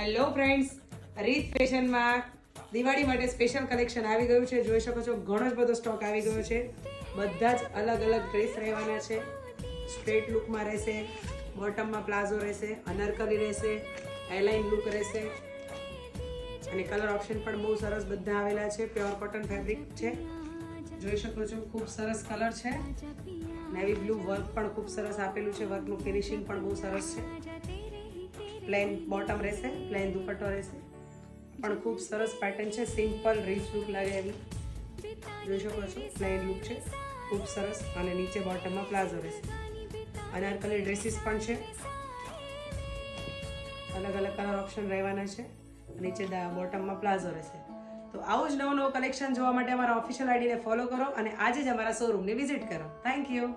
Hello friends, રીત ફેશનમાં દિવાળી માટે સ્પેશિયલ કલેક્શન આવી ગયું છે. જોઈ શકો છો ઘણો જ બધો સ્ટોક આવી ગયો છે. બધા જ અલગ અલગ ડ્રેસ રહેવાના છે. સ્ટ્રેટ લુકમાં રહેશે, બોટમમાં પ્લાઝો રહેશે, અનારકલી રહેશે, એલાઇન લુક રહેશે અને કલર ઓપ્શન પણ બહુ સરસ બધા આવેલા છે. પ્યોર કોટન ફેબ્રિક છે. જોઈ શકો છો ખૂબ સરસ કલર છે. નેવી બ્લુ વર્ક પણ ખૂબ સરસ આપેલું છે. વર્કનું ફિનિશિંગ પણ બહુ સરસ છે. પ્લેન બોટમ રહેશે, પ્લેન દુપટ્ટો રહેશે, પણ ખૂબ સરસ પેટર્ન છે. સિમ્પલ રીચ લુક લાગે એવી જોઈ શકો છો. પ્લેન લુક છે, ખૂબ સરસ. અને નીચે બોટમમાં પ્લાઝો રહેશે. અનારકલી ડ્રેસીસ પણ છે. અલગ અલગ કલર ઓપ્શન રહેવાના છે. નીચે બોટમમાં પ્લાઝો રહેશે. તો આવું જ નવું કલેક્શન જોવા માટે અમારા ઓફિશિયલ આઈડીને ફોલો કરો અને આજે જ અમારા શોરૂમને વિઝિટ કરો. Thank you.